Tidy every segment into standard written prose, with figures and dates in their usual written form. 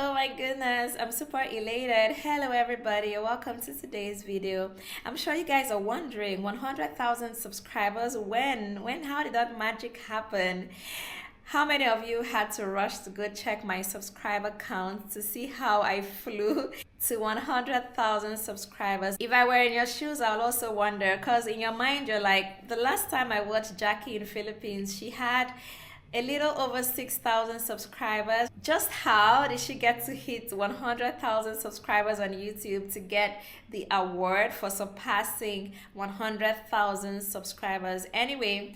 Oh my goodness, I'm super elated. Hello everybody, welcome to today's video. I'm sure you guys are wondering 100,000 subscribers, how did that magic happen? How many of you had to rush to go check my subscriber count to see how I flew to 100,000 subscribers? If I were in your shoes, I would also wonder because in your mind, you're like, the last time I watched Jackie in Philippines, she had a little over 6,000 subscribers. Just how did she get to hit 100,000 subscribers on YouTube to get the award for surpassing 100,000 subscribers? Anyway,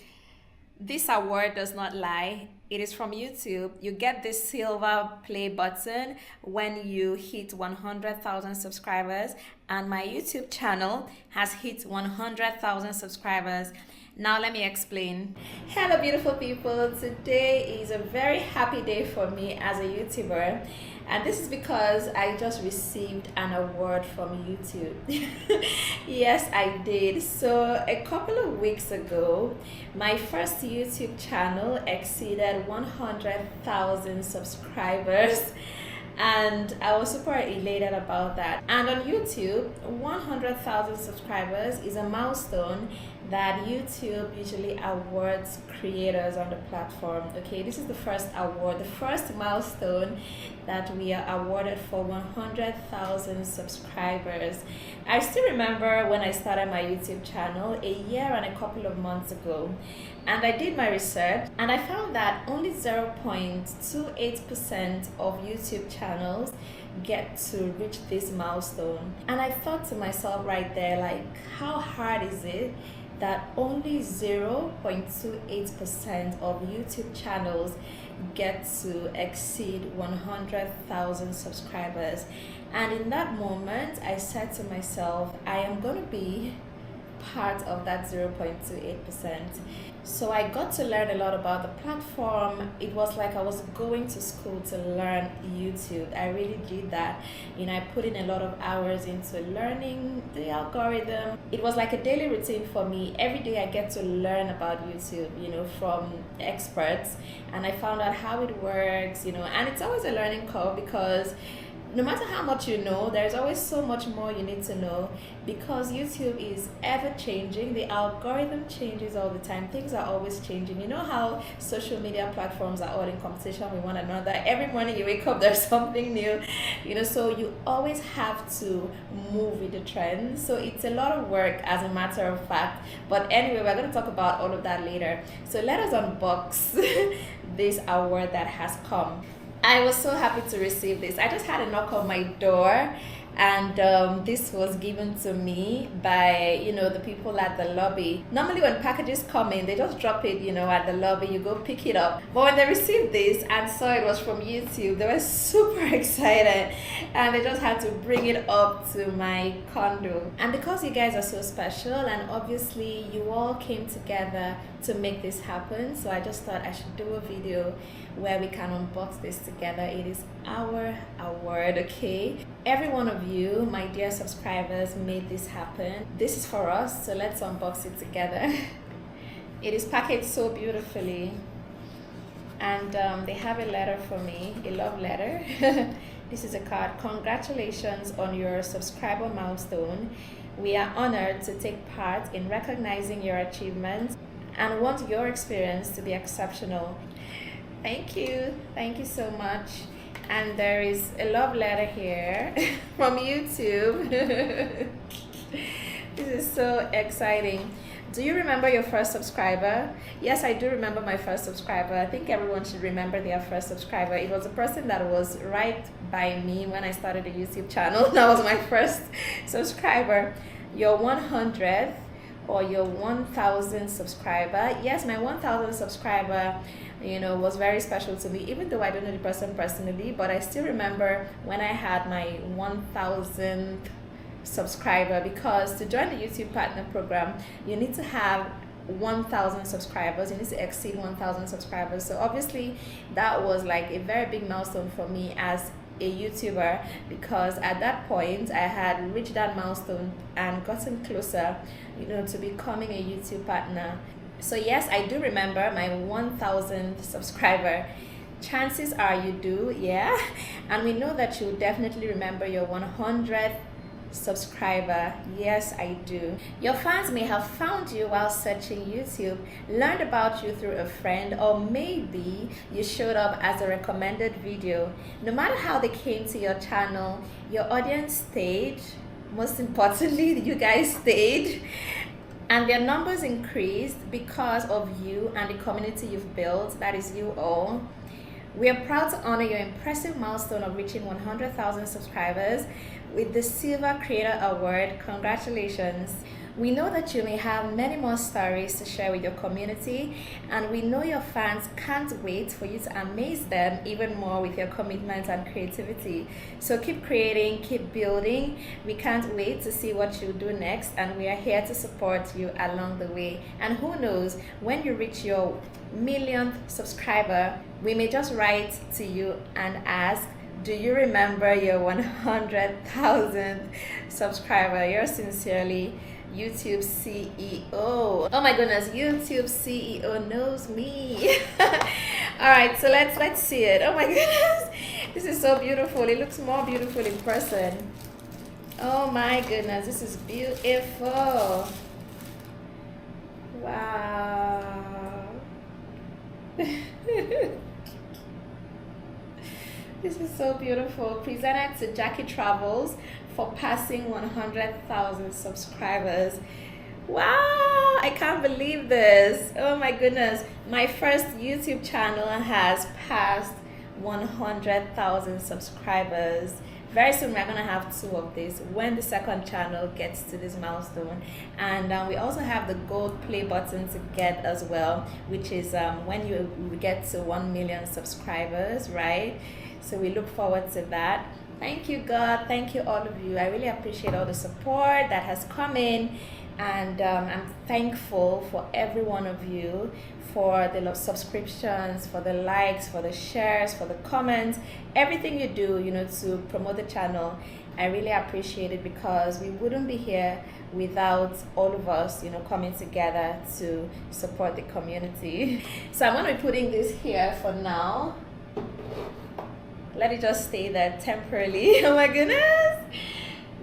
this award does not lie. It is from YouTube. You get this silver play button when you hit 100,000 subscribers, and my YouTube channel has hit 100,000 subscribers. Now let me explain. Hello beautiful people. Today is a very happy day for me as a YouTuber, and this is because I just received an award from YouTube. Yes, I did. So a couple of weeks ago, my first YouTube channel exceeded 100,000 subscribers, and I was super elated about that. And on YouTube, 100,000 subscribers is a milestone that YouTube usually awards creators on the platform. Okay, this is the first award, the first milestone that we are awarded for 100,000 subscribers. I still remember when I started my YouTube channel a year and a couple of months ago, and I did my research and I found that only 0.28% of YouTube channels get to reach this milestone. And I thought to myself right there, like, how hard is it that only 0.28% of YouTube channels get to exceed 100,000 subscribers? And in that moment, I said to myself, I am going to be part of that 0.28%. So I got to learn a lot about the platform. It was like I was going to school to learn YouTube. I really did that. I put in a lot of hours into learning the algorithm. It was like a daily routine for me. Every day I get to learn about YouTube, from experts, and I found out how it works, and it's always a learning curve because no matter how much you know, there's always so much more you need to know because YouTube is ever changing. The algorithm changes all the time. Things are always changing. You know how social media platforms are all in competition with one another. Every morning you wake up, there's something new, so you always have to move with the trends. So it's a lot of work as a matter of fact. But anyway, we're going to talk about all of that later. So let us unbox this award that has come. I was so happy to receive this. I just had a knock on my door, and this was given to me by the people at the lobby. Normally when packages come in, they just drop it at the lobby. You go pick it up. But when they received this and saw it was from YouTube, they were super excited, and they just had to bring it up to my condo. And because you guys are so special, and obviously you all came together to make this happen, so I just thought I should do a video where we can unbox this together. It is our award, okay? Every one of you, my dear subscribers, made this happen. This is for us, so let's unbox it together. It is packaged so beautifully, and they have a letter for me, a love letter. This is a card. Congratulations on your subscriber milestone. We are honored to take part in recognizing your achievements and want your experience to be exceptional. Thank you so much. And there is a love letter here from YouTube. This is so exciting. Do you remember your first subscriber? Yes, I do remember my first subscriber. I think everyone should remember their first subscriber. It was a person that was right by me when I started a YouTube channel. That was my first subscriber. Your 100th or your 1,000 subscriber. Yes, my 1,000 subscriber was very special to me, even though I don't know the person personally, but I still remember when I had my 1,000th subscriber, because to join the YouTube Partner Program, you need to have 1,000 subscribers. You need to exceed 1,000 subscribers. So obviously that was like a very big milestone for me as a YouTuber, because at that point I had reached that milestone and gotten closer to becoming a YouTube partner. So yes, I do remember my 1,000th subscriber. Chances are you do, yeah. And we know that you'll definitely remember your 100th subscriber. Yes, I do. Your fans may have found you while searching YouTube, learned about you through a friend, or maybe you showed up as a recommended video. No matter how they came to your channel, your audience stayed. Most importantly, you guys stayed. And their numbers increased because of you and the community you've built. That is you all. We are proud to honor your impressive milestone of reaching 100,000 subscribers with the Silver Creator Award. Congratulations. We know that you may have many more stories to share with your community, and we know your fans can't wait for you to amaze them even more with your commitment and creativity. So keep creating, keep building. We can't wait to see what you do next, and we are here to support you along the way. And who knows, when you reach your millionth subscriber, we may just write to you and ask, do you remember your 100,000 subscriber? Yours sincerely, YouTube CEO. Oh my goodness, YouTube CEO knows me. All right, so let's see it. Oh my goodness, this is so beautiful. It looks more beautiful in person. Oh my goodness, this is beautiful. Wow. This is so beautiful. Presented to Jackie Travels for passing 100,000 subscribers. Wow, I can't believe this. Oh my goodness. My first YouTube channel has passed 100,000 subscribers. Very soon we're gonna have 2 of these when the second channel gets to this milestone. And we also have the gold play button to get as well, which is when you get to 1 million subscribers, right? So we look forward to that. Thank you, God. Thank you, all of you. I really appreciate all the support that has come in, and I'm thankful for every one of you, for the subscriptions, for the likes, for the shares, for the comments, everything you do, to promote the channel. I really appreciate it, because we wouldn't be here without all of us, coming together to support the community. So I'm going to be putting this here for now. Let it just stay there temporarily. Oh my goodness,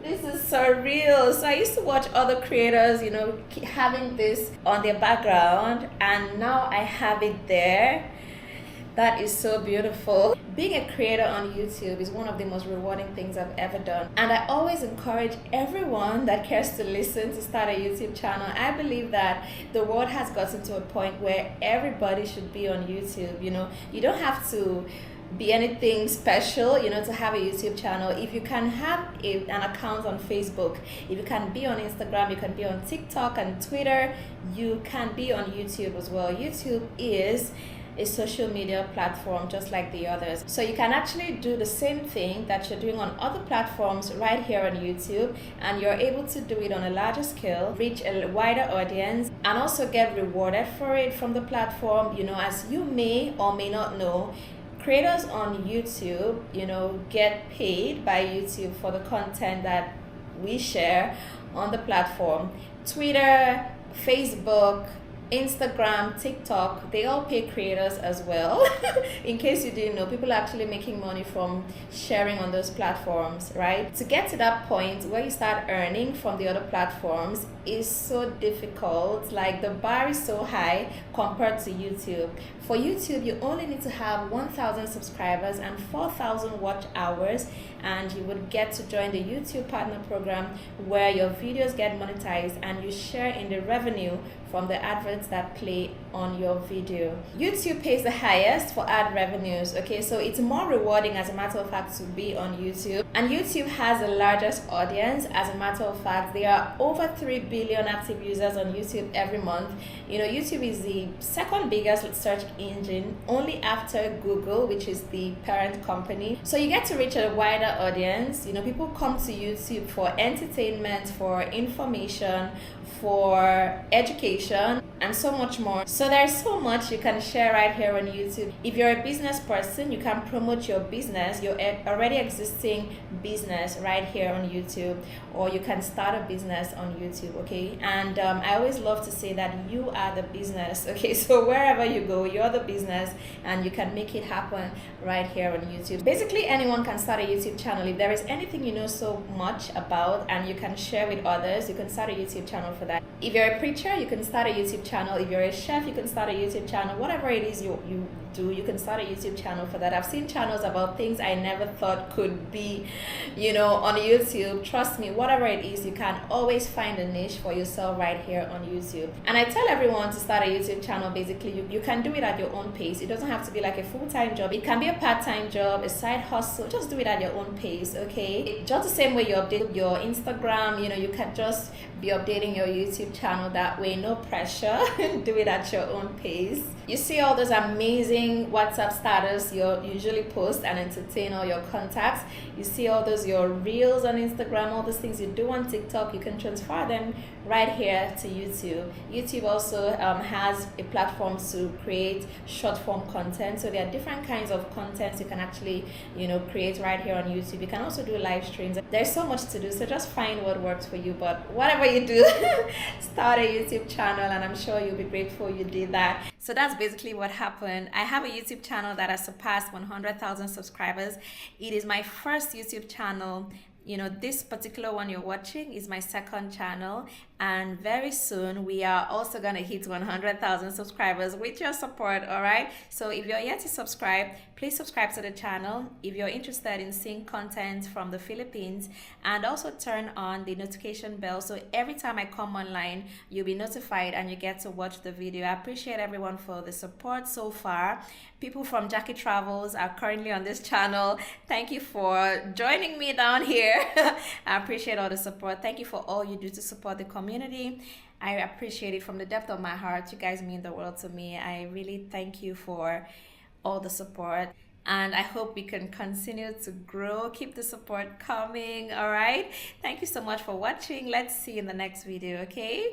this is surreal. So I used to watch other creators, having this on their background, and now I have it there. That is so beautiful. Being a creator on YouTube is one of the most rewarding things I've ever done. And I always encourage everyone that cares to listen to start a YouTube channel. I believe that the world has gotten to a point where everybody should be on YouTube. You don't have to be anything special, to have a YouTube channel. If you can have an account on Facebook, if you can be on Instagram, you can be on TikTok and Twitter, you can be on YouTube as well. YouTube is a social media platform just like the others. So you can actually do the same thing that you're doing on other platforms right here on YouTube, and you're able to do it on a larger scale, reach a wider audience, and also get rewarded for it from the platform. As you may or may not know, creators on YouTube, get paid by YouTube for the content that we share on the platform. Twitter, Facebook, Instagram, TikTok, they all pay creators as well. In case you didn't know, people are actually making money from sharing on those platforms, right? To get to that point where you start earning from the other platforms is so difficult. Like, the bar is so high compared to YouTube. For YouTube, you only need to have 1,000 subscribers and 4,000 watch hours, and you would get to join the YouTube Partner Program, where your videos get monetized and you share in the revenue from the adverts that play on your video. YouTube pays the highest for ad revenues, okay? So it's more rewarding, as a matter of fact, to be on YouTube. And YouTube has the largest audience. As a matter of fact, there are over 3 billion active users on YouTube every month. YouTube is the second biggest search engine, only after Google, which is the parent company. So you get to reach a wider audience. People come to YouTube for entertainment, for information, for education. and so much more. So there's so much you can share right here on YouTube. If you're a business person, you can promote your business, your already existing business right here on YouTube, or you can start a business on YouTube, okay? And I always love to say that you are the business, okay? So wherever you go, you're the business, and you can make it happen right here on YouTube. Basically, anyone can start a YouTube channel. If there is anything you know so much about and you can share with others, you can start a YouTube channel for that. If you're a preacher, you can start a YouTube channel. If you're a chef, you can start a YouTube channel. Whatever it is you do, you can start a YouTube channel for that. I've seen channels about things I never thought could be, on YouTube. Trust me, whatever it is, you can always find a niche for yourself right here on YouTube. And I tell everyone to start a YouTube channel. Basically, you can do it at your own pace. It doesn't have to be like a full-time job. It can be a part-time job, a side hustle. Just do it at your own pace, okay? Just the same way you update your Instagram, you can just be updating your YouTube channel that way. No pressure. Do it at your own pace. You see all those amazing WhatsApp status you usually post and entertain all your contacts. You see all those your reels on Instagram, all those things you do on TikTok. You can transfer them right here to YouTube. YouTube also has a platform to create short form content. So there are different kinds of content you can actually create right here on YouTube. You can also do live streams. There's so much to do, so just find what works for you. But whatever you do, start a YouTube channel, and I'm sure you'll be grateful you did that. So that's basically what happened. I have a YouTube channel that has surpassed 100,000 subscribers. It is my first YouTube channel. This particular one you're watching is my second channel, and very soon we are also gonna hit 100,000 subscribers with your support. All right, so if you're yet to subscribe, please subscribe to the channel if you're interested in seeing content from the Philippines, and also turn on the notification bell so every time I come online you'll be notified and you get to watch the video. I appreciate everyone for the support so far. People from Jackie Travels are currently on this channel. Thank you for joining me down here. I appreciate all the support. Thank you for all you do to support the community. I appreciate it from the depth of my heart. You guys mean the world to me. I really thank you for all the support, and I hope we can continue to grow. Keep the support coming. All right, thank you so much for watching. Let's see you in the next video. Okay,